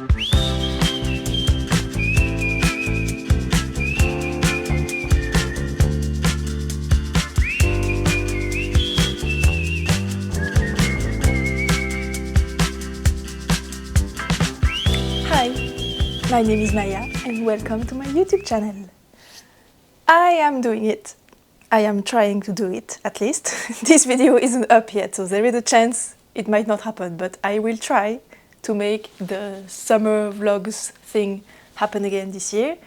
Hi, my name is Maya and welcome to my YouTube channel. I am doing it. I am trying to do it, at least. This video isn't up yet, so there is a chance it might not happen, but I will try to make the summer vlogs thing happen again this year.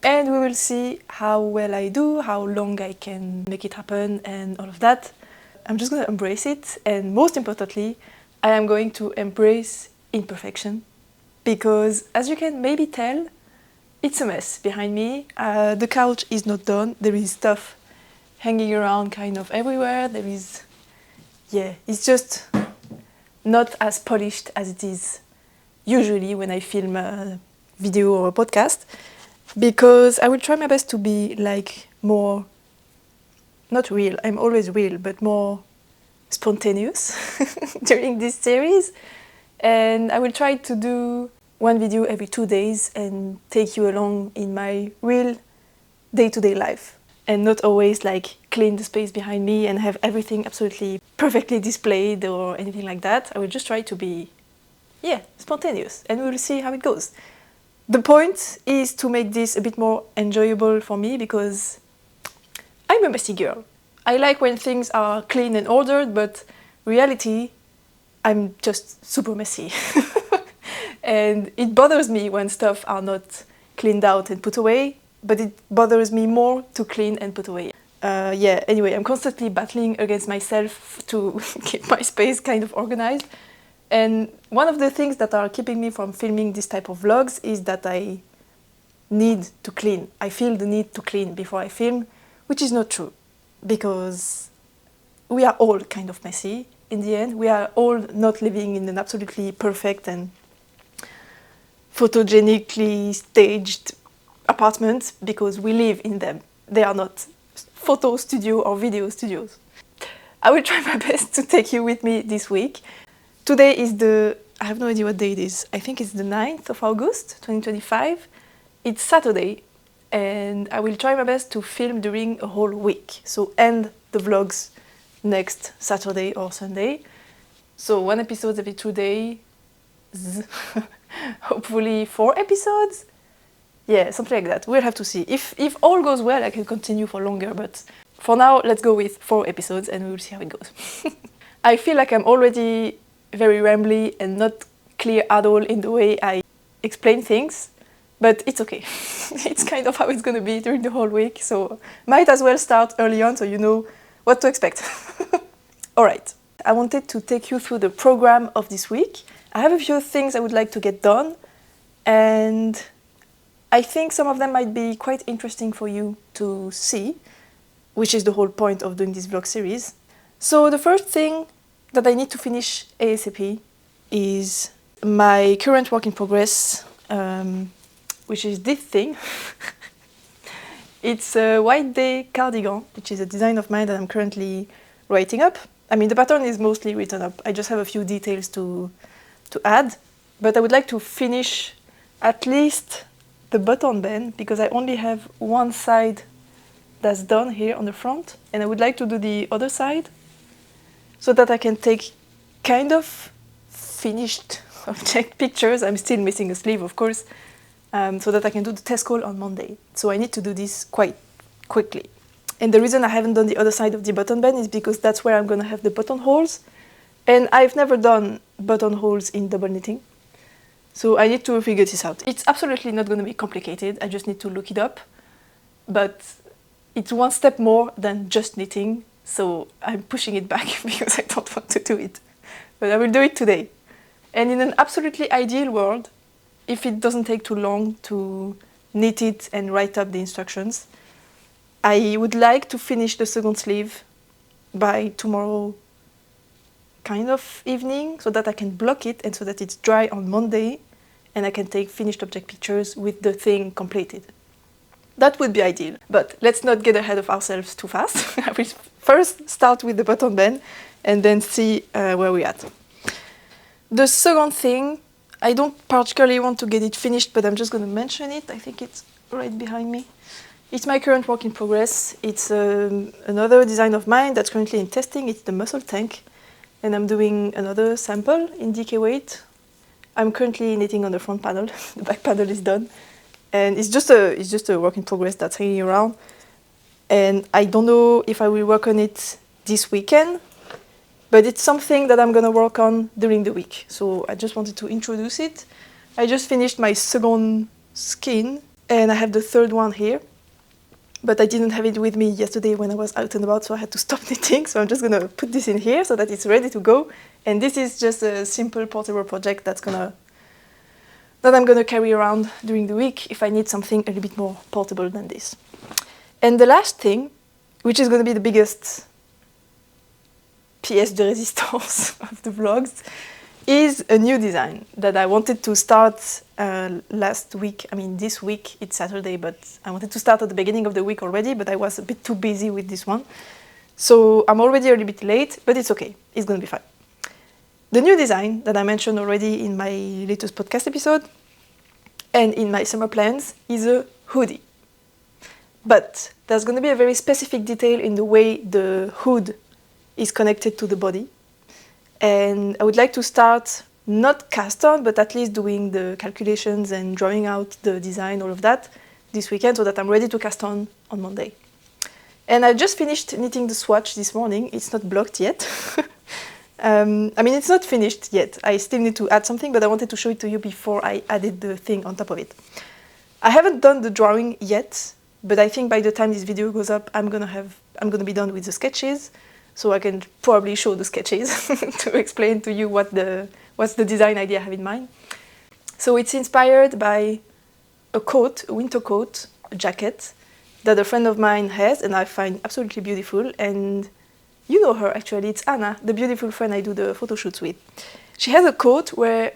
And we will see how well I do, how long I can make it happen and all of that. I'm just gonna embrace it, and most importantly, I am going to embrace imperfection. Because, as you can maybe tell, it's a mess behind me. The couch is not done. There is stuff hanging around kind of everywhere. There is, it's just not as polished as it is usually when I film a video or a podcast. Because I will try my best to be like more, not real, I'm always real, but more spontaneous during this series. And I will try to do one video every 2 days and take you along in my real day-to-day life. And not always like clean the space behind me and have everything absolutely perfectly displayed or anything like that. I will just try to be, spontaneous, and we will see how it goes. The point is to make this a bit more enjoyable for me because I'm a messy girl. I like when things are clean and ordered, but reality, I'm just super messy. And it bothers me when stuff are not cleaned out and put away, but it bothers me more to clean and put away. Anyway, I'm constantly battling against myself to keep my space kind of organized. And one of the things that are keeping me from filming this type of vlogs is that I need to clean. I feel the need to clean before I film, which is not true, because we are all kind of messy. In the end, we are all not living in an absolutely perfect and photogenically staged apartment because we live in them. They are not photo studio or video studios. I will try my best to take you with me this week. Today is I have no idea what day it is. I think it's the 9th of August, 2025. It's Saturday, and I will try my best to film during a whole week. So end the vlogs next Saturday or Sunday. So 1 episode every 2 days. Hopefully 4 episodes. Yeah, something like that. We'll have to see. If all goes well, I can continue for longer, but for now, let's go with 4 episodes and we will see how it goes. I feel like I'm already very rambly and not clear at all in the way I explain things, but it's okay. It's kind of how it's gonna be during the whole week, so might as well start early on so you know what to expect. Alright, I wanted to take you through the program of this week. I have a few things I would like to get done, and I think some of them might be quite interesting for you to see, which is the whole point of doing this vlog series. So the first thing that I need to finish ASAP is my current work in progress, which is this thing. It's a white day cardigan, which is a design of mine that I'm currently writing up. I mean, the pattern is mostly written up. I just have a few details to add, but I would like to finish at least the button band because I only have one side that's done here on the front, and I would like to do the other side so that I can take kind of finished object pictures. I'm still missing a sleeve, of course, so that I can do the test call on Monday. So I need to do this quite quickly. And the reason I haven't done the other side of the button band is because that's where I'm gonna have the buttonholes. And I've never done buttonholes in double knitting. So I need to figure this out. It's absolutely not gonna be complicated. I just need to look it up. But it's one step more than just knitting. So I'm pushing it back because I don't want to do it. But I will do it today. And in an absolutely ideal world, if it doesn't take too long to knit it and write up the instructions, I would like to finish the second sleeve by tomorrow kind of evening so that I can block it and so that it's dry on Monday and I can take finished object pictures with the thing completed. That would be ideal, but let's not get ahead of ourselves too fast. I will first start with the button band and then see where we're at. The second thing I don't particularly want to get it finished, but I'm just going to mention it. I think it's right behind me. It's my current work in progress. It's another design of mine that's currently in testing. It's the muscle tank, and I'm doing another sample in DK weight. I'm currently knitting on the front panel. The back panel is done, and it's just a work in progress that's hanging around. And I don't know if I will work on it this weekend, but it's something that I'm gonna work on during the week. So I just wanted to introduce it. I just finished my second skein, and I have the third one here. But I didn't have it with me yesterday when I was out and about, so I had to stop knitting. So I'm just gonna put this in here so that it's ready to go. And this is just a simple portable project that I'm gonna carry around during the week if I need something a little bit more portable than this. And the last thing, which is gonna be the biggest pièce de résistance of the vlogs, is a new design that I wanted to start last week. I mean, this week, it's Saturday, but I wanted to start at the beginning of the week already, but I was a bit too busy with this one. So I'm already a little bit late, but it's okay. It's gonna be fine. The new design that I mentioned already in my latest podcast episode and in my summer plans is a hoodie. But there's gonna be a very specific detail in the way the hood is connected to the body. And I would like to start not cast on, but at least doing the calculations and drawing out the design, all of that, this weekend, so that I'm ready to cast on Monday. And I just finished knitting the swatch this morning. It's not blocked yet. I mean, it's not finished yet. I still need to add something, but I wanted to show it to you before I added the thing on top of it. I haven't done the drawing yet, but I think by the time this video goes up, I'm gonna be done with the sketches. So I can probably show the sketches to explain to you what's the design idea I have in mind. So it's inspired by a coat, a winter coat, a jacket that a friend of mine has and I find absolutely beautiful. And you know her actually, it's Anna, the beautiful friend I do the photo shoots with. She has a coat where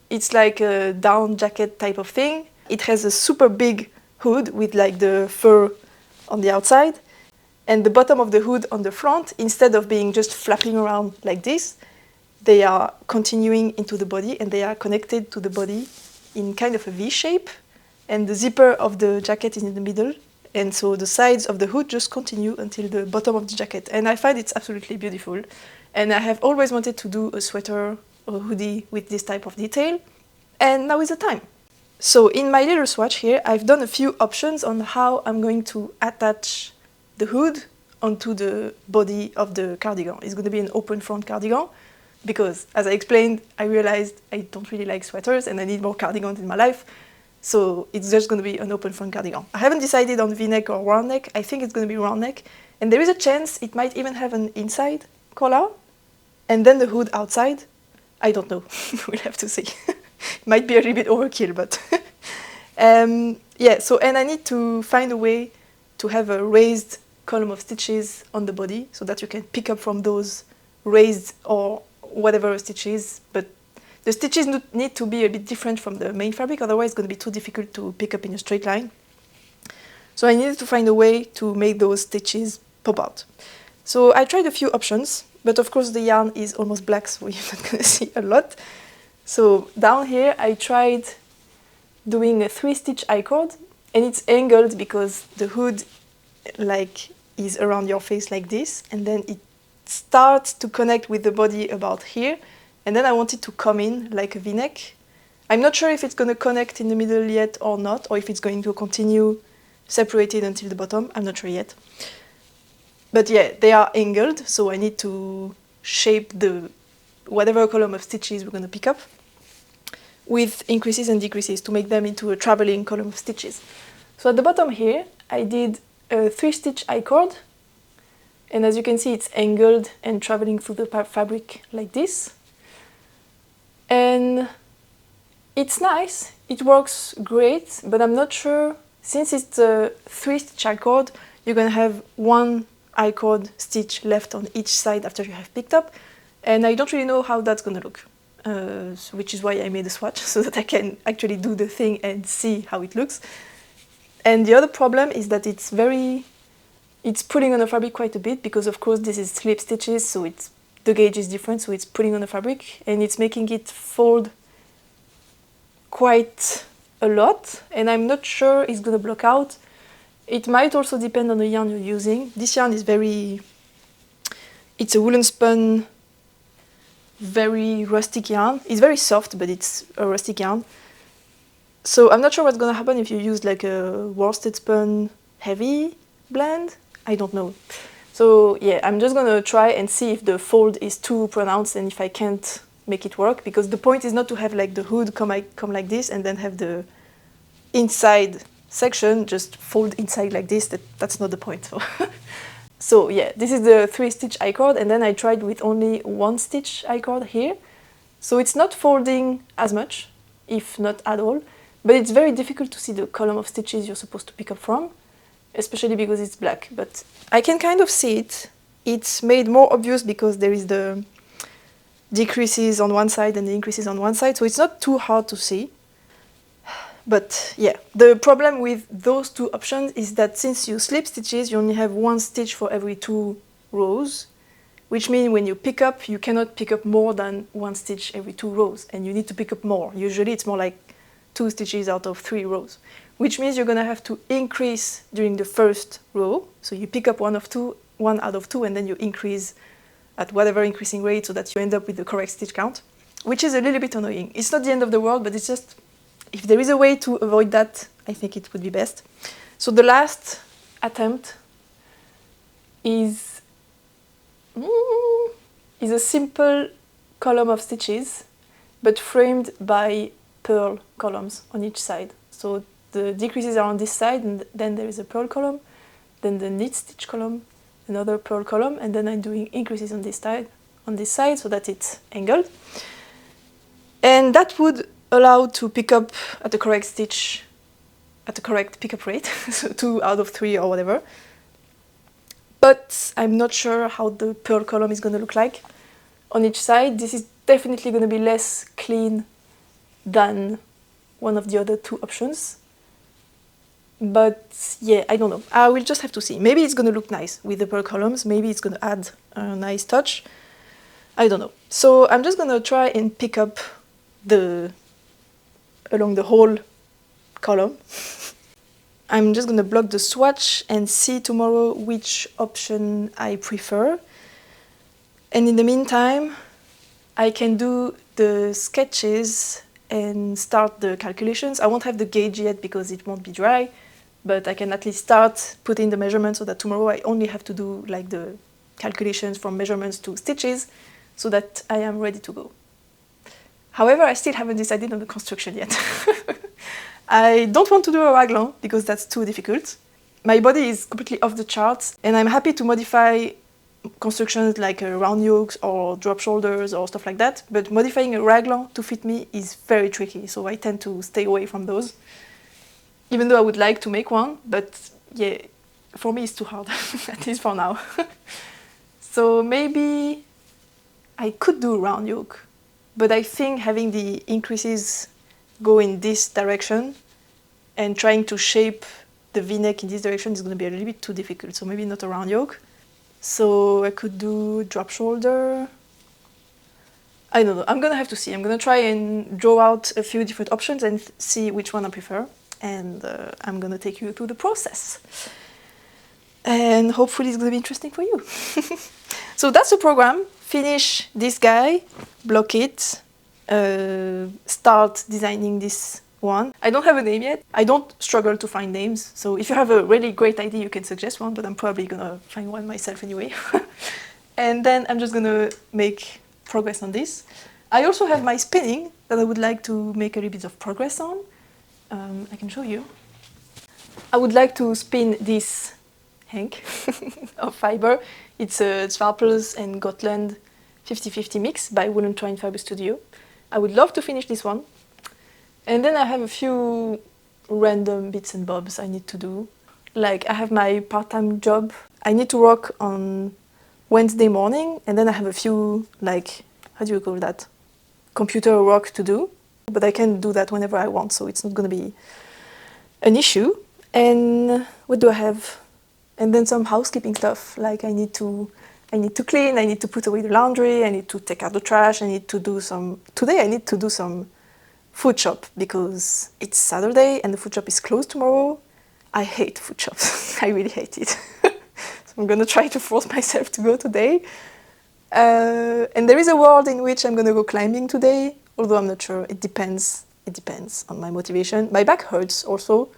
it's like a down jacket type of thing. It has a super big hood with like the fur on the outside. And the bottom of the hood on the front, instead of being just flapping around like this, they are continuing into the body and they are connected to the body in kind of a V shape. And the zipper of the jacket is in the middle. And so the sides of the hood just continue until the bottom of the jacket. And I find it's absolutely beautiful. And I have always wanted to do a sweater or a hoodie with this type of detail. And now is the time. So in my little swatch here, I've done a few options on how I'm going to attach the hood onto the body of the cardigan. It's going to be an open front cardigan because, as I explained, I realized I don't really like sweaters and I need more cardigans in my life. So it's just going to be an open front cardigan. I haven't decided on V-neck or round neck. I think it's going to be round neck. And there is a chance it might even have an inside collar and then the hood outside. I don't know. We'll have to see. It might be a little bit overkill, but yeah. So, and I need to find a way to have a raised column of stitches on the body so that you can pick up from those raised or whatever stitches, but the stitches need to be a bit different from the main fabric, otherwise it's going to be too difficult to pick up in a straight line. So I needed to find a way to make those stitches pop out. So I tried a few options, but of course the yarn is almost black, so you're not going to see a lot. So down here I tried doing a 3-stitch I-cord, and it's angled because the hood is around your face like this, and then it starts to connect with the body about here, and then I want it to come in like a V-neck. I'm not sure if it's going to connect in the middle yet or not, or if it's going to continue separated until the bottom. I'm not sure yet. But yeah, they are angled, so I need to shape the whatever column of stitches we're going to pick up with increases and decreases to make them into a traveling column of stitches. So at the bottom here, I did a 3-stitch I-cord, and as you can see, it's angled and traveling through the fabric like this. And it's nice, it works great, but I'm not sure, since it's a 3-stitch I-cord, you're gonna have one I-cord stitch left on each side after you have picked up, and I don't really know how that's gonna look, which is why I made a swatch, so that I can actually do the thing and see how it looks. And the other problem is that it's pulling on the fabric quite a bit, because of course this is slip stitches, so the gauge is different, so it's pulling on the fabric, and it's making it fold quite a lot, and I'm not sure it's gonna block out. It might also depend on the yarn you're using. This yarn is it's a woolen spun, very rustic yarn. It's very soft, but it's a rustic yarn. So I'm not sure what's gonna happen if you use like a worsted spun heavy blend. I don't know. So yeah, I'm just gonna try and see if the fold is too pronounced and if I can't make it work, because the point is not to have like the hood come like this and then have the inside section just fold inside like this. That's not the point. So yeah, this is the 3-stitch I-cord, and then I tried with only 1-stitch I-cord here. So it's not folding as much, if not at all, but it's very difficult to see the column of stitches you're supposed to pick up from, especially because it's black. But I can kind of see it. It's made more obvious because there is the decreases on one side and the increases on one side, so it's not too hard to see. But yeah, the problem with those two options is that since you slip stitches, you only have 1 stitch for every 2 rows, which means when you pick up, you cannot pick up more than 1 stitch every 2 rows, and you need to pick up more. Usually it's more like 2 stitches out of 3 rows, which means you're gonna have to increase during the first row. So you pick up 1 out of 2, and then you increase at whatever increasing rate so that you end up with the correct stitch count, which is a little bit annoying. It's not the end of the world, but it's just, if there is a way to avoid that, I think it would be best. So the last attempt is a simple column of stitches, but framed by purl columns on each side. So the decreases are on this side, and then there is a purl column, then the knit stitch column, another purl column, and then I'm doing increases on this side so that it's angled. And that would allow to pick up at the correct stitch, at the correct pickup rate, so 2 out of 3 or whatever. But I'm not sure how the purl column is going to look like on each side. This is definitely going to be less clean than one of the other 2 options. But yeah, I don't know. I will just have to see. Maybe it's going to look nice with the purl columns. Maybe it's going to add a nice touch. I don't know. So I'm just going to try and pick up along the whole column. I'm just going to block the swatch and see tomorrow which option I prefer. And in the meantime, I can do the sketches and start the calculations. I won't have the gauge yet because it won't be dry, but I can at least start putting the measurements so that tomorrow I only have to do like the calculations from measurements to stitches so that I am ready to go. However, I still haven't decided on the construction yet. I don't want to do a raglan because that's too difficult. My body is completely off the charts, and I'm happy to modify constructions like round yokes or drop shoulders or stuff like that, but modifying a raglan to fit me is very tricky, so I tend to stay away from those. Even though I would like to make one, but yeah, for me it's too hard, at least for now. So maybe I could do round yoke, but I think having the increases go in this direction and trying to shape the v-neck in this direction is going to be a little bit too difficult, so maybe not a round yoke. So I could do drop shoulder. I don't know, I'm going to have to see. I'm going to try and draw out a few different options and see which one I prefer, and I'm going to take you through the process. And hopefully it's going to be interesting for you. So that's the program. Finish this guy, block it, start designing this one. I don't have a name yet. I don't struggle to find names, so if you have a really great idea you can suggest one, but I'm probably gonna find one myself anyway. And then I'm just gonna make progress on this. I also have my spinning that I would like to make a little bit of progress on. I can show you. I would like to spin this hank of fiber. It's a Zwarpels and Gotland 50-50 mix by Woolen Twine Fiber Studio. I would love to finish this one. And then I have a few random bits and bobs I need to do. Like I have my part-time job. I need to work on Wednesday morning, and then I have a few, like, how do you call that? Computer work to do. But I can do that whenever I want, so it's not going to be an issue. And what do I have? And then some housekeeping stuff, like I need to clean, I need to put away the laundry, I need to take out the trash, I need to do some, today I need to do some food shop because it's Saturday and the food shop is closed tomorrow. I hate food shops. I really hate it. So I'm gonna try to force myself to go today. And there is a world in which I'm gonna go climbing today, although I'm not sure. It depends. It depends on my motivation. My back hurts also,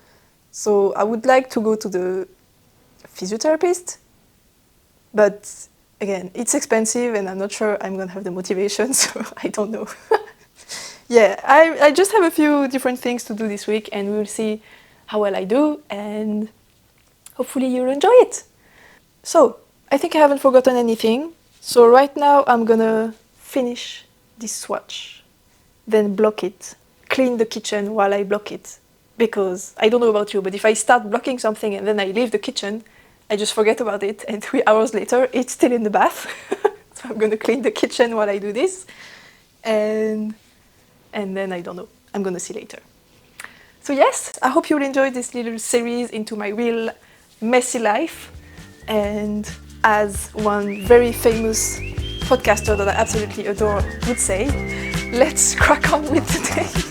so I would like to go to the physiotherapist, but again, it's expensive and I'm not sure I'm gonna have the motivation, so I don't know. Yeah, I just have a few different things to do this week and we'll see how well I do and hopefully you'll enjoy it. So, I think I haven't forgotten anything. So right now I'm gonna finish this swatch, then block it, clean the kitchen while I block it. Because I don't know about you, but if I start blocking something and then I leave the kitchen, I just forget about it and 3 hours later it's still in the bath. So I'm gonna clean the kitchen while I do this. And then I don't know, I'm gonna see later. So yes, I hope you'll enjoy this little series into my real messy life. And as one very famous podcaster that I absolutely adore would say, let's crack on with the day.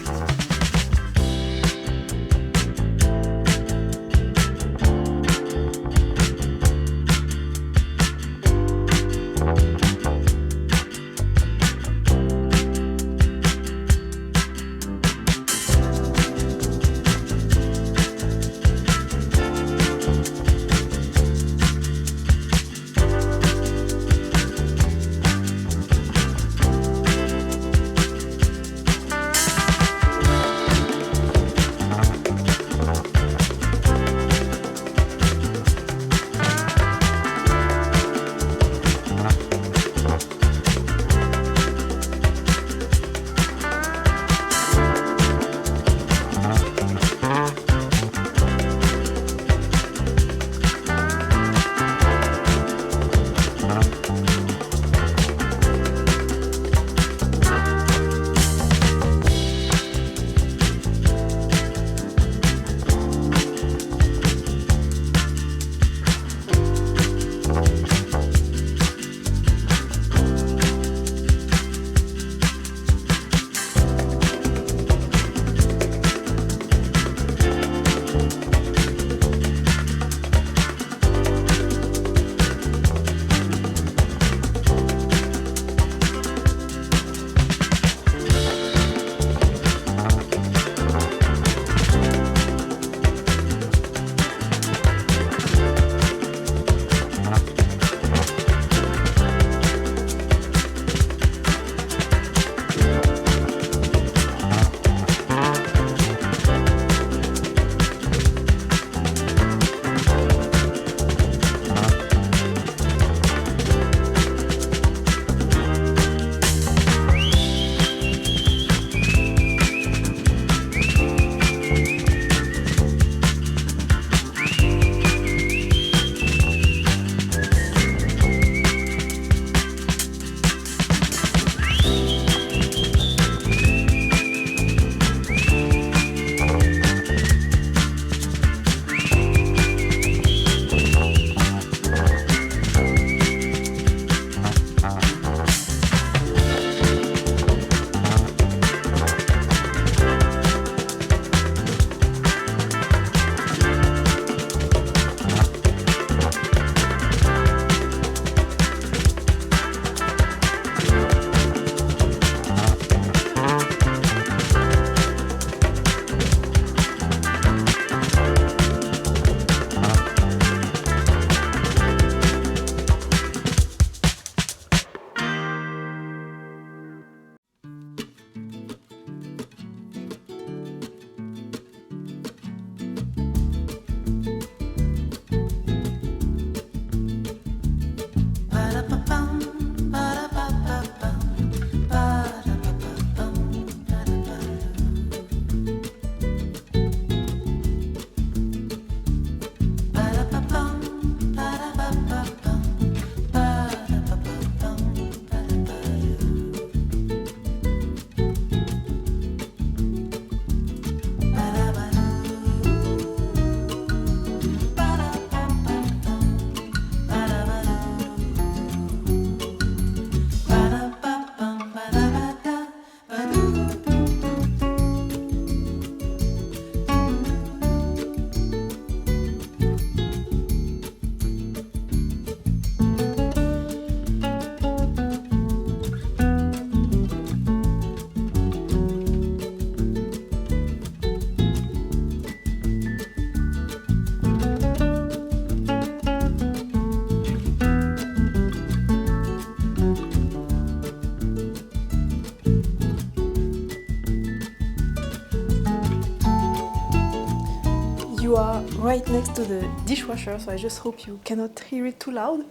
you are right next to the dishwasher, so I just hope you cannot hear it too loud.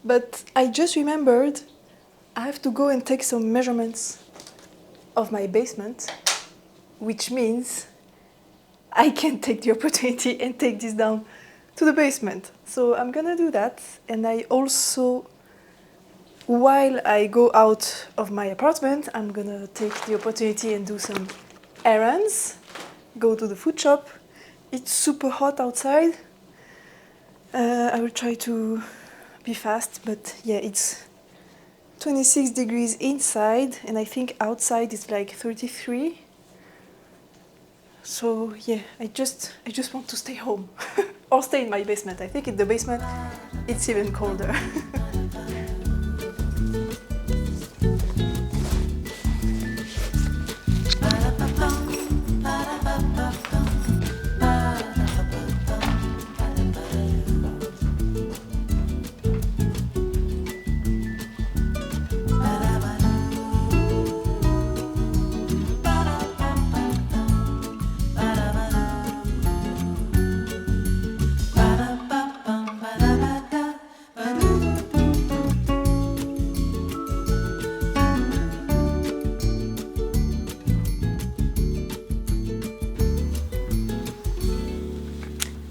But I just remembered I have to go and take some measurements of my basement, which means I can take the opportunity and take this down to the basement. So I'm gonna do that, and I also, while I go out of my apartment, I'm gonna take the opportunity and do some errands, go to the food shop. It's super hot outside. I will try to be fast, but yeah, it's 26 degrees inside, and I think outside it's like 33. So yeah, I just want to stay home or stay in my basement. I think in the basement it's even colder.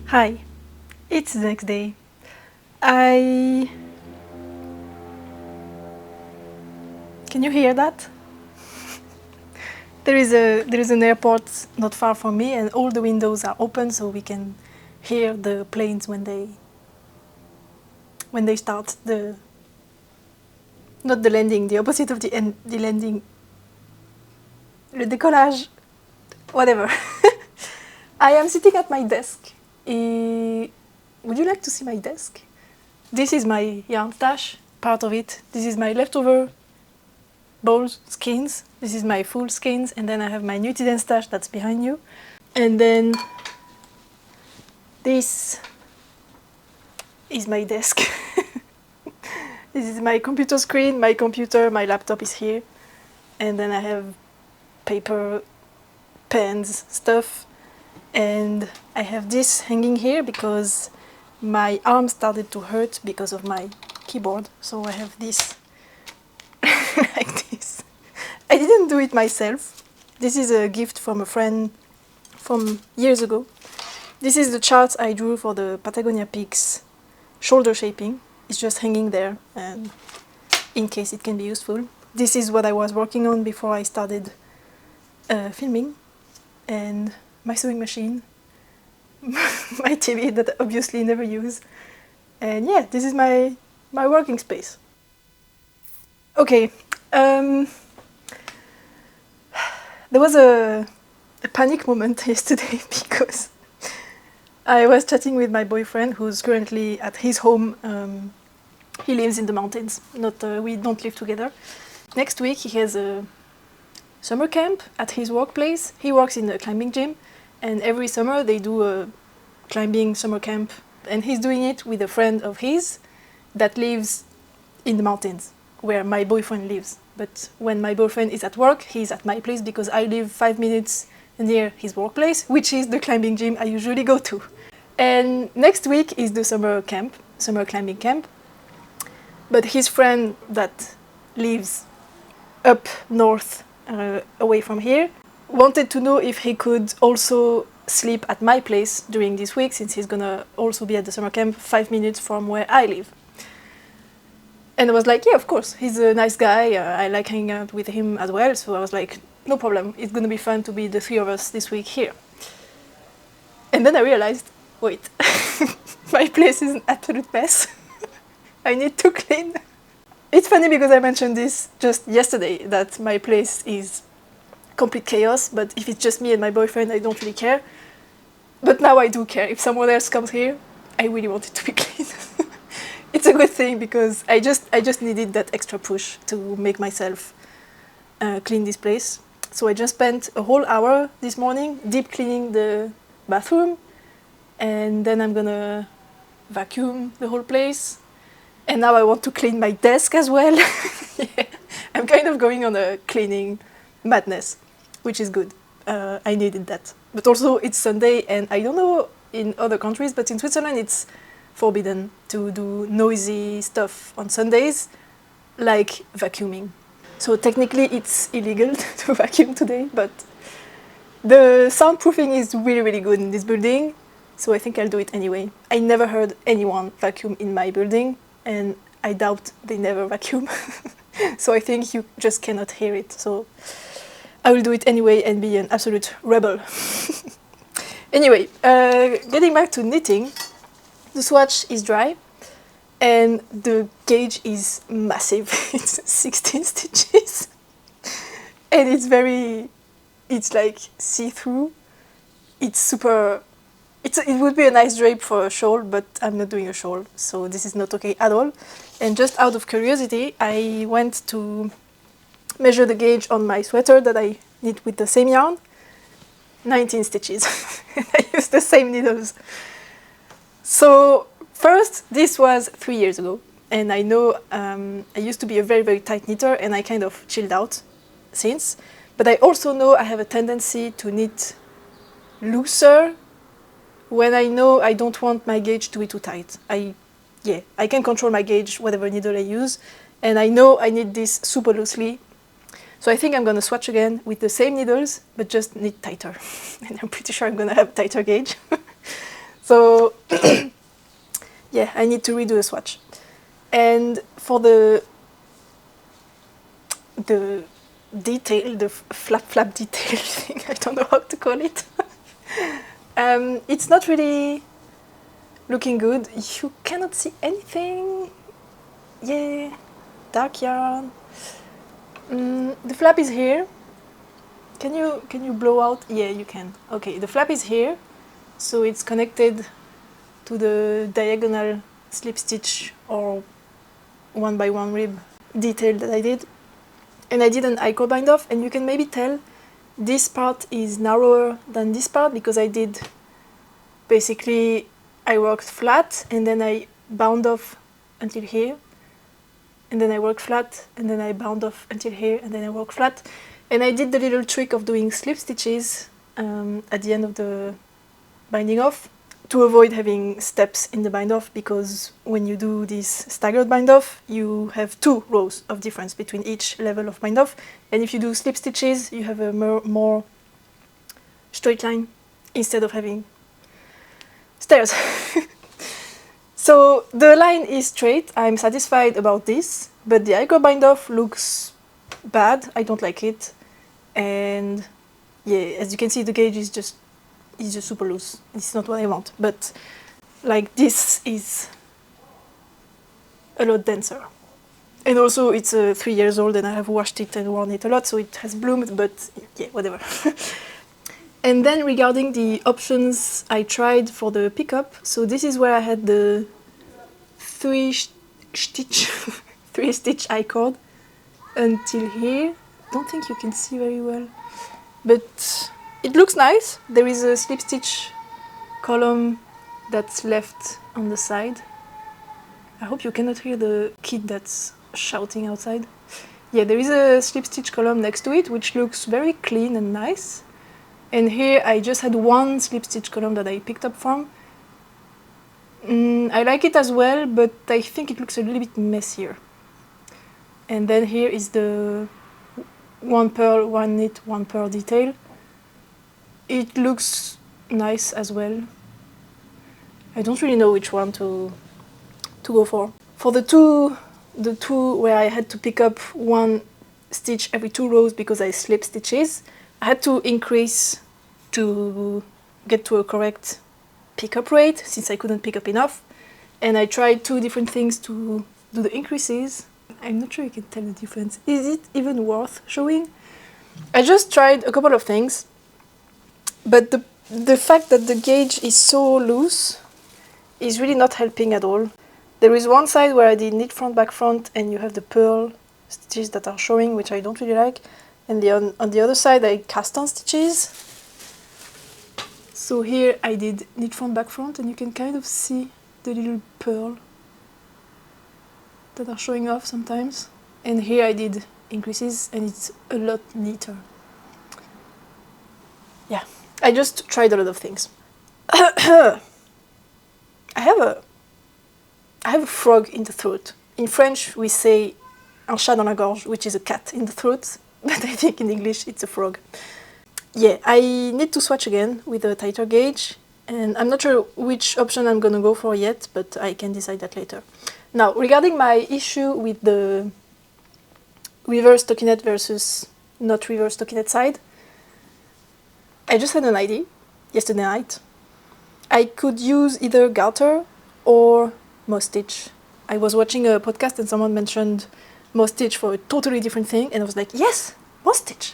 Hi, it's the next day. Can you hear that? There is an airport not far from me, and all the windows are open, so we can hear the planes when they start not the landing, the opposite of the landing, le décollage, whatever. I am sitting at my desk. Would you like to see my desk? This is my yarn stash, part of it. This is my leftover bowls, skeins. This is my full skeins, and then I have my Nutiden stash that's behind you. And then this is my desk. This is my computer screen, my computer, my laptop is here. And then I have paper, pens, stuff. And I have this hanging here because my arm started to hurt because of my keyboard. So I have this like this. I didn't do it myself. This is a gift from a friend from years ago. This is the chart I drew for the Patagonia Peaks shoulder shaping. It's just hanging there, and in case it can be useful. This is what I was working on before I started filming. And my sewing machine, my TV that I obviously never use, and yeah, this is my working space. Okay, there was a panic moment yesterday because I was chatting with my boyfriend, who's currently at his home. He lives in the mountains. We don't live together. Next week he has a summer camp at his workplace. He works in a climbing gym. And every summer they do a climbing summer camp, and he's doing it with a friend of his that lives in the mountains where my boyfriend lives. But when my boyfriend is at work, he's at my place because I live 5 minutes near his workplace, which is the climbing gym I usually go to. And next week is the summer climbing camp. But his friend that lives up north, away from here, wanted to know if he could also sleep at my place during this week, since he's gonna also be at the summer camp 5 minutes from where I live. And I was like, yeah, of course, he's a nice guy, I like hanging out with him as well, so I was like, no problem, it's gonna be fun to be the three of us this week here. And then I realized, wait, my place is an absolute mess. I need to clean. It's funny because I mentioned this just yesterday, that my place is complete chaos, but if it's just me and my boyfriend, I don't really care. But now I do care. If someone else comes here, I really want it to be clean. It's a good thing because I just needed that extra push to make myself clean this place. So I just spent a whole hour this morning deep cleaning the bathroom, and then I'm gonna vacuum the whole place. And now I want to clean my desk as well. Yeah. I'm kind of going on a cleaning madness, which is good. I needed that. But also it's Sunday, and I don't know in other countries, but in Switzerland it's forbidden to do noisy stuff on Sundays, like vacuuming. So technically it's illegal to vacuum today, but the soundproofing is really, really good in this building, so I think I'll do it anyway. I never heard anyone vacuum in my building, and I doubt they never vacuum. So I think you just cannot hear it. So I will do it anyway and be an absolute rebel. Anyway, getting back to knitting, the swatch is dry and the gauge is massive. It's 16 stitches and it's like see-through. It's super, it would be a nice drape for a shawl, but I'm not doing a shawl, so this is not okay at all. And just out of curiosity, I went to measure the gauge on my sweater that I knit with the same yarn. 19 stitches. I used the same needles. So first, this was 3 years ago, and I know I used to be a very, very tight knitter, and I kind of chilled out since. But I also know I have a tendency to knit looser when I know I don't want my gauge to be too tight. I can control my gauge, whatever needle I use, and I know I knit this super loosely. So I think I'm gonna swatch again with the same needles, but just knit tighter. And I'm pretty sure I'm gonna have a tighter gauge. So yeah, I need to redo the swatch. And for the detail, the flap detail thing, I don't know how to call it. It's not really looking good. You cannot see anything. Yeah, dark yarn. The flap is here. Can you blow out? Yeah, you can. Okay, the flap is here, so it's connected to the diagonal slip stitch or 1x1 rib detail that I did. And I did an I-cord bind off, and you can maybe tell this part is narrower than this part because I did basically, I worked flat and then I bound off until here, and then I worked flat and then I bound off until here, and then I worked flat. And I did the little trick of doing slip stitches at the end of the binding off to avoid having steps in the bind off, because when you do this staggered bind off, you have 2 rows of difference between each level of bind off, and if you do slip stitches, you have a more straight line instead of having stairs. So the line is straight. I'm satisfied about this, but the I-cord bind off looks bad. I don't like it, and yeah, as you can see, the gauge is just super loose. It's not what I want, but like this is a lot denser. And also it's 3 years old and I have washed it and worn it a lot, so it has bloomed, but yeah, whatever. And then regarding the options I tried for the pickup, so this is where I had the 3 stitch I-cord until here. Don't think you can see very well, but it looks nice. There is a slip stitch column that's left on the side. I hope you cannot hear the kid that's shouting outside. Yeah, there is a slip stitch column next to it, which looks very clean and nice. And here I just had 1 slip stitch column that I picked up from. I like it as well, but I think it looks a little bit messier. And then here is the 1 purl, 1 knit, 1 purl detail. It looks nice as well. I don't really know which one to go for. For the two where I had to pick up 1 stitch every 2 rows because I slip stitches, I had to increase to get to a correct pickup rate since I couldn't pick up enough. And I tried 2 different things to do the increases. I'm not sure you can tell the difference. Is it even worth showing? I just tried a couple of things. But the fact that the gauge is so loose is really not helping at all. There is one side where I did knit front, back front, and you have the purl stitches that are showing, which I don't really like. And on the other side, I cast on stitches. So here I did knit front, back front, and you can kind of see the little purl that are showing off sometimes. And here I did increases, and it's a lot neater. Yeah. I just tried a lot of things. I have a frog in the throat. In French, we say un chat dans la gorge, which is a cat in the throat, but I think in English it's a frog. Yeah, I need to swatch again with a tighter gauge, and I'm not sure which option I'm gonna go for yet, but I can decide that later. Now, regarding my issue with the reverse stockinette versus not reverse stockinette side, I just had an idea yesterday night. I could use either garter or moss stitch. I was watching a podcast and someone mentioned moss stitch for a totally different thing, and I was like, yes, moss stitch.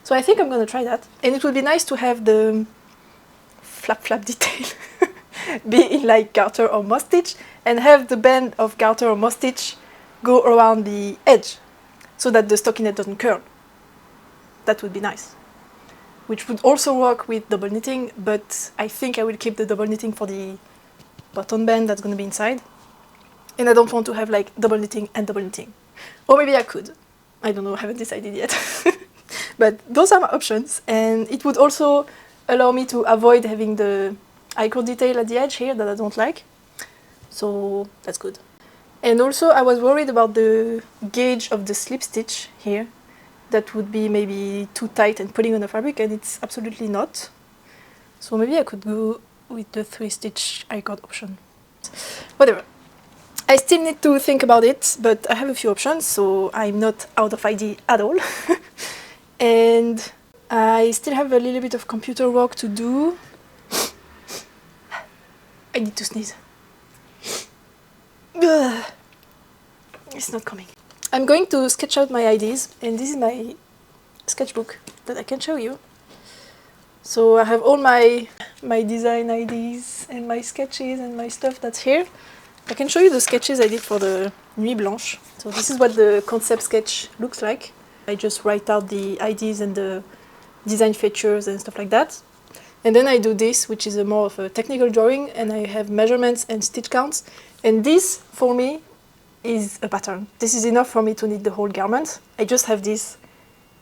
So I think I'm gonna try that. And it would be nice to have the flap detail be in like garter or moss stitch, and have the band of garter or moss stitch go around the edge so that the stockinette doesn't curl. That would be nice. Which would also work with double knitting, but I think I will keep the double knitting for the button band that's gonna be inside. And I don't want to have like double knitting and double knitting. Or maybe I could. I don't know, I haven't decided yet. But those are my options, and it would also allow me to avoid having the I-cord detail at the edge here that I don't like. So that's good. And also I was worried about the gauge of the slip stitch here. That would be maybe too tight and pulling on the fabric, and it's absolutely not. So maybe I could go with the 3-stitch I-cord option. Whatever. I still need to think about it, but I have a few options, so I'm not out of idea at all. And I still have a little bit of computer work to do. I need to sneeze. Ugh. It's not coming. I'm going to sketch out my ideas, and this is my sketchbook that I can show you. So I have all my design ideas and my sketches and my stuff that's here. I can show you the sketches I did for the Nuit Blanche. So this is what the concept sketch looks like. I just write out the ideas and the design features and stuff like that. And then I do this, which is more of a technical drawing, and I have measurements and stitch counts. And this, for me, is a pattern. This is enough for me to knit the whole garment. I just have this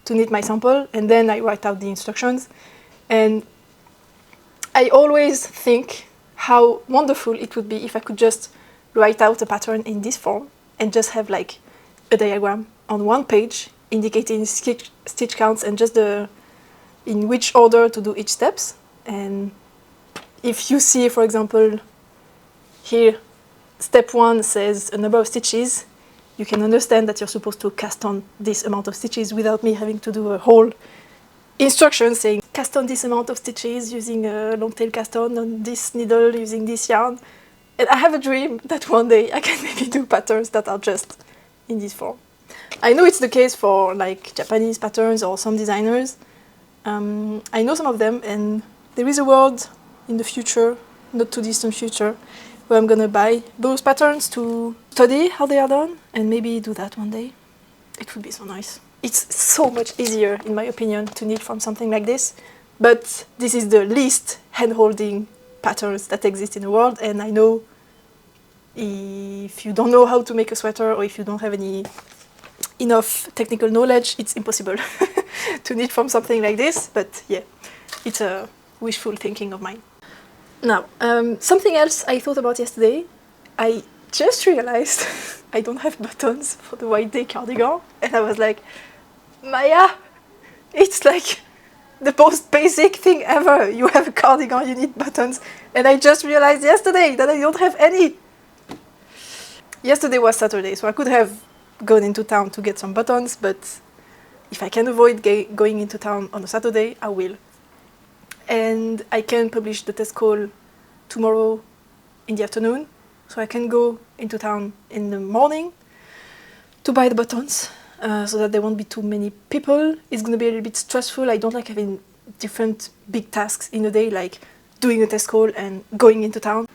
to knit my sample, and then I write out the instructions. And I always think how wonderful it would be if I could just write out a pattern in this form and just have like a diagram on one page indicating stitch counts and just in which order to do each steps. And if you see, for example, here, step 1 says a number of stitches, you can understand that you're supposed to cast on this amount of stitches without me having to do a whole instruction saying cast on this amount of stitches using a long tail cast on this needle using this yarn. And I have a dream that one day I can maybe do patterns that are just in this form. I know it's the case for like Japanese patterns or some designers. I know some of them, and there is a world in the future, not too distant future, where I'm gonna buy those patterns to study how they are done and maybe do that one day. It would be so nice. It's so much easier, in my opinion, to knit from something like this, but this is the least hand-holding patterns that exist in the world, and I know if you don't know how to make a sweater or if you don't have enough technical knowledge, it's impossible to knit from something like this, but yeah, it's a wishful thinking of mine. Now, something else I thought about yesterday, I just realized I don't have buttons for the White Day cardigan, and I was like, Maya, it's like the most basic thing ever. You have a cardigan, you need buttons, and I just realized yesterday that I don't have any. Yesterday was Saturday, so I could have gone into town to get some buttons, but if I can avoid going into town on a Saturday, I will. And I can publish the test call tomorrow in the afternoon, so I can go into town in the morning to buy the buttons, so that there won't be too many people. It's going to be a little bit stressful. I don't like having different big tasks in a day, like doing a test call and going into town.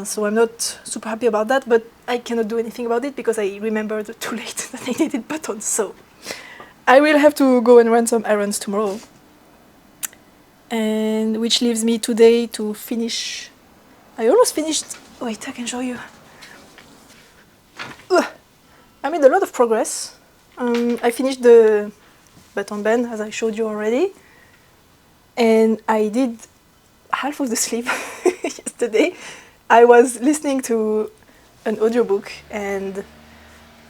So I'm not super happy about that, but I cannot do anything about it because I remembered too late that I needed buttons. So I will have to go and run some errands tomorrow. And which leaves me today to finish. I almost finished. Wait, I can show you. I made a lot of progress. I finished the button band as I showed you already, and I did half of the sleeve. yesterday. I was listening to an audiobook and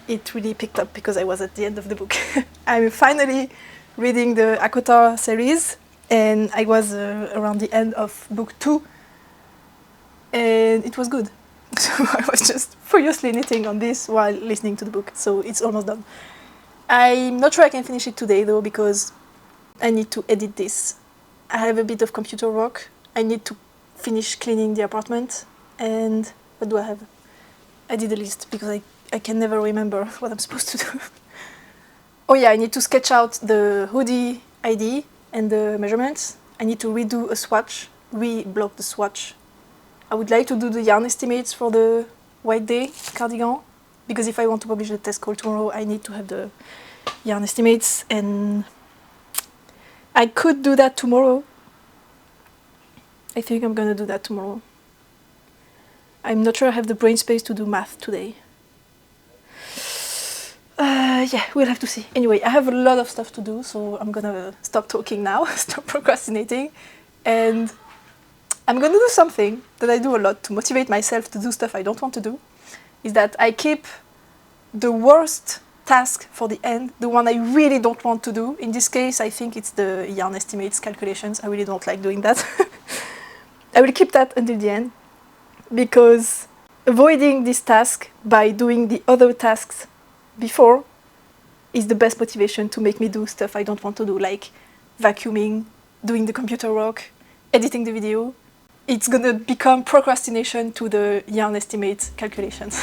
it really picked up because I was at the end of the book. I'm finally reading the Akotar series and I was around the end of book 2 and it was good. So I was just furiously knitting on this while listening to the book, so it's almost done. I'm not sure I can finish it today though because I need to edit this. I have a bit of computer work. I need to finish cleaning the apartment and what do I have? I did a list because I can never remember what I'm supposed to do. Oh yeah, I need to sketch out the hoodie ID and the measurements. I need to redo a swatch, re-block the swatch. I would like to do the yarn estimates for the White Day cardigan because if I want to publish the test call tomorrow, I need to have the yarn estimates and I could do that tomorrow. I think I'm gonna do that tomorrow. I'm not sure I have the brain space to do math today. Yeah, we'll have to see. Anyway, I have a lot of stuff to do, so I'm gonna stop talking now, stop procrastinating, and I'm gonna do something that I do a lot to motivate myself to do stuff I don't want to do, is that I keep the worst task for the end, the one I really don't want to do. In this case, I think it's the yarn estimates calculations. I really don't like doing that. I will keep that until the end, because avoiding this task by doing the other tasks before is the best motivation to make me do stuff I don't want to do, like vacuuming, doing the computer work, editing the video. It's gonna become procrastination to the yarn estimates calculations.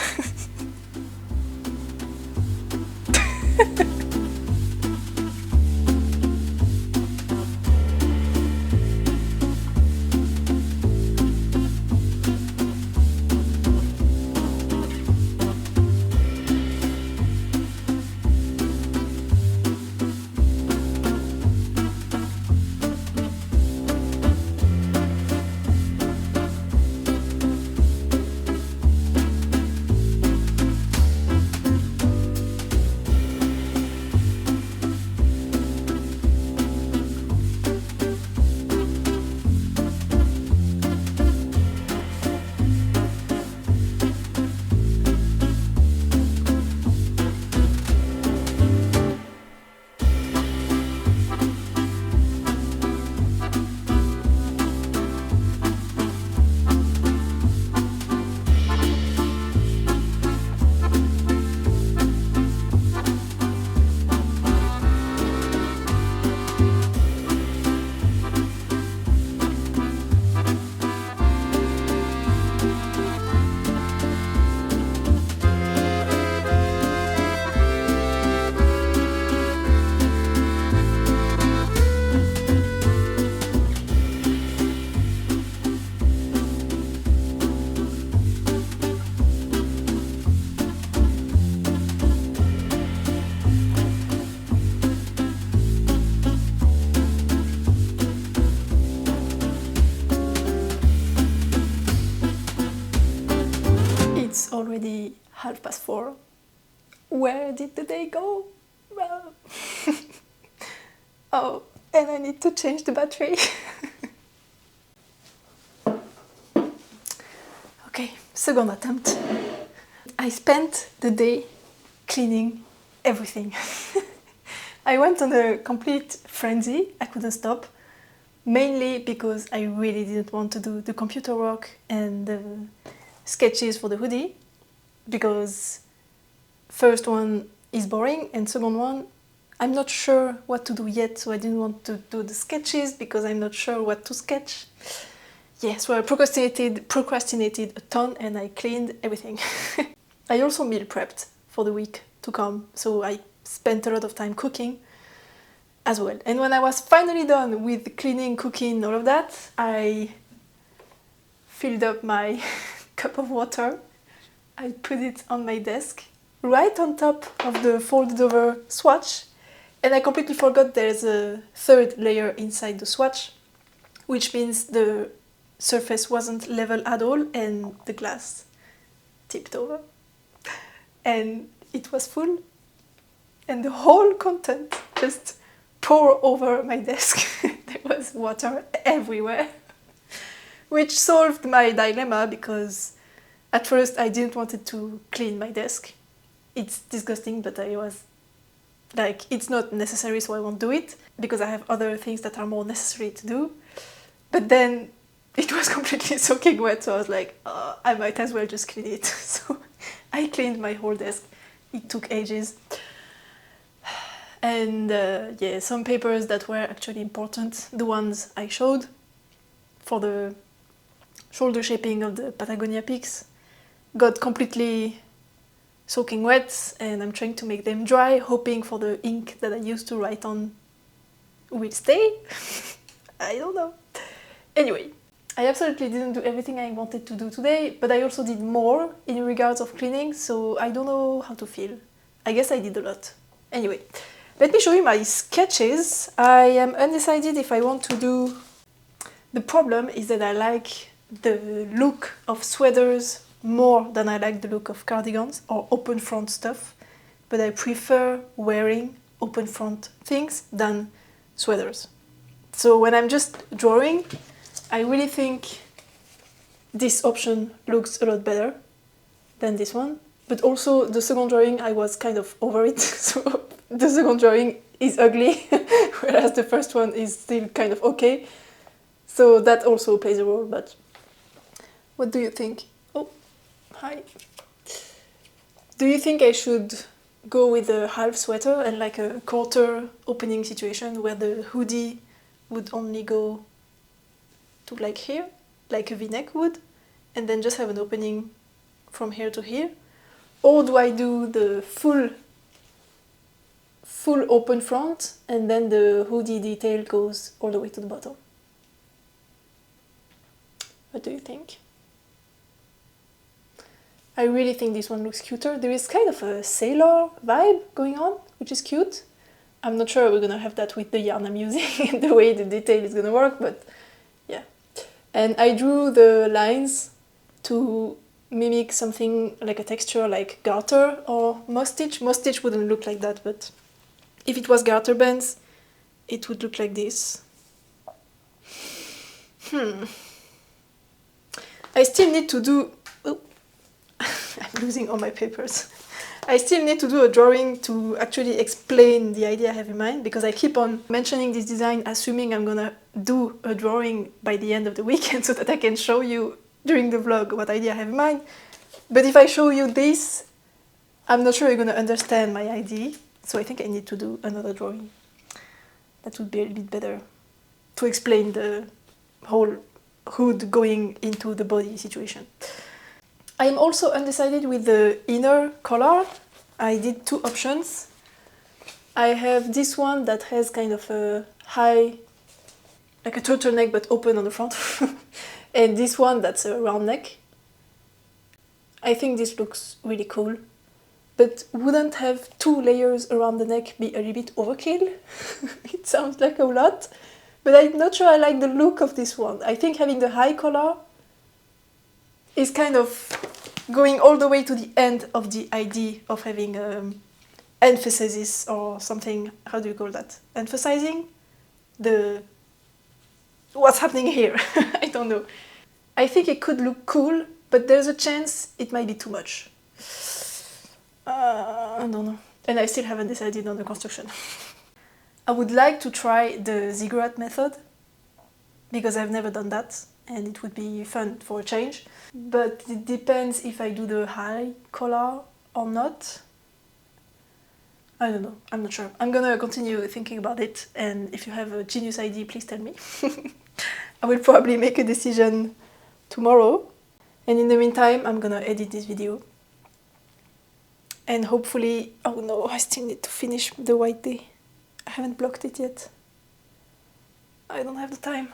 Already 4:30. Where did the day go? Well, oh, and I need to change the battery. Okay, second attempt. I spent the day cleaning everything. I went on a complete frenzy. I couldn't stop. Mainly because I really didn't want to do the computer work and the sketches for the hoodie, because first one is boring and second one I'm not sure what to do yet, so I didn't want to do the sketches because I'm not sure what to sketch. Yeah, so I procrastinated a ton and I cleaned everything. I also meal prepped for the week to come, so I spent a lot of time cooking as well. And when I was finally done with cleaning, cooking, all of that, I filled up my cup of water. I put it on my desk, right on top of the folded over swatch, and I completely forgot there's a third layer inside the swatch, which means the surface wasn't level at all and the glass tipped over. And it was full, and the whole content just poured over my desk. There was water everywhere. which solved my dilemma because at first I didn't want to clean my desk. It's disgusting, but I was like, it's not necessary, so I won't do it because I have other things that are more necessary to do. But then it was completely soaking wet, so I was like, I might as well just clean it. So I cleaned my whole desk. It took ages. And yeah, some papers that were actually important, the ones I showed for the shoulder shaping of the Patagonia peaks, got completely soaking wet, and I'm trying to make them dry, hoping for the ink that I used to write on will stay. I don't know. Anyway, I absolutely didn't do everything I wanted to do today, but I also did more in regards of cleaning, so I don't know how to feel. I guess I did a lot. Anyway, let me show you my sketches. I am undecided if I want to do... The problem is that I like the look of sweaters more than I like the look of cardigans or open front stuff, but I prefer wearing open front things than sweaters. So when I'm just drawing, I really think this option looks a lot better than this one. But also the second drawing, I was kind of over it, so the second drawing is ugly, whereas the first one is still kind of okay. So that also plays a role, but what do you think? Oh, hi. Do you think I should go with a half sweater and like a quarter opening situation where the hoodie would only go to like here, like a v-neck would, and then just have an opening from here to here? Or do I do the full open front and then the hoodie detail goes all the way to the bottom? What do you think? I really think this one looks cuter. There is kind of a sailor vibe going on, which is cute. I'm not sure we're gonna have that with the yarn I'm using and the way the detail is gonna work, but yeah. And I drew the lines to mimic something like a texture like garter or moss stitch. Moss stitch wouldn't look like that, but if it was garter bands, it would look like this. I still need to do... Oh, I'm losing all my papers. I still need to do a drawing to actually explain the idea I have in mind, because I keep on mentioning this design assuming I'm gonna do a drawing by the end of the weekend so that I can show you during the vlog what idea I have in mind. But if I show you this, I'm not sure you're gonna understand my idea, so I think I need to do another drawing. That would be a bit better to explain the whole hood going into the body situation. I am also undecided with the inner collar. I did two options. I have this one that has kind of a high, like a turtleneck but open on the front, and this one that's a round neck. I think this looks really cool, but wouldn't have 2 layers around the neck be a little bit overkill? It sounds like a lot, but I'm not sure I like the look of this one. I think having the high collar is kind of going all the way to the end of the idea of having emphasis or something. How do you call that? Emphasizing the what's happening here. I don't know. I think it could look cool, but there's a chance it might be too much. I don't know. And I still haven't decided on the construction. I would like to try the ziggurat method, because I've never done that, and it would be fun for a change. But it depends if I do the high collar or not. I don't know, I'm not sure. I'm gonna continue thinking about it, and if you have a genius idea, please tell me. I will probably make a decision tomorrow, and in the meantime, I'm gonna edit this video. And hopefully... Oh no, I still need to finish the white day. I haven't blocked it yet. I don't have the time.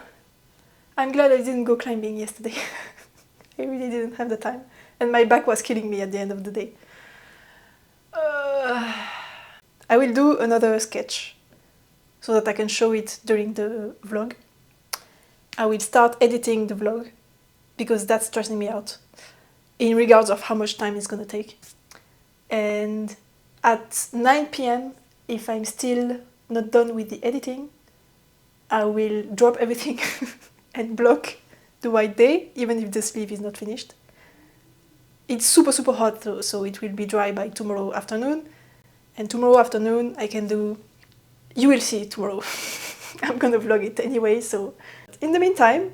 I'm glad I didn't go climbing yesterday. I really didn't have the time. And my back was killing me at the end of the day. I will do another sketch so that I can show it during the vlog. I will start editing the vlog because that's stressing me out in regards of how much time it's gonna take. And at 9 p.m, if I'm still not done with the editing, I will drop everything and block the right day, even if the sleeve is not finished. It's super, super hot though, so it will be dry by tomorrow afternoon. And tomorrow afternoon I can do... You will see it tomorrow. I'm gonna vlog it anyway, so... In the meantime,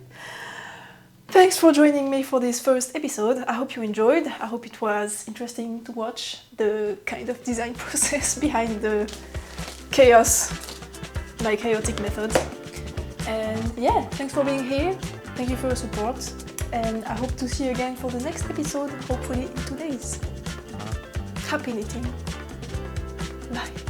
thanks for joining me for this first episode. I hope you enjoyed. I hope it was interesting to watch the kind of design process behind the chaos, my chaotic methods. And yeah, thanks for being here. Thank you for your support. And I hope to see you again for the next episode, hopefully in 2 days. Happy knitting. Bye.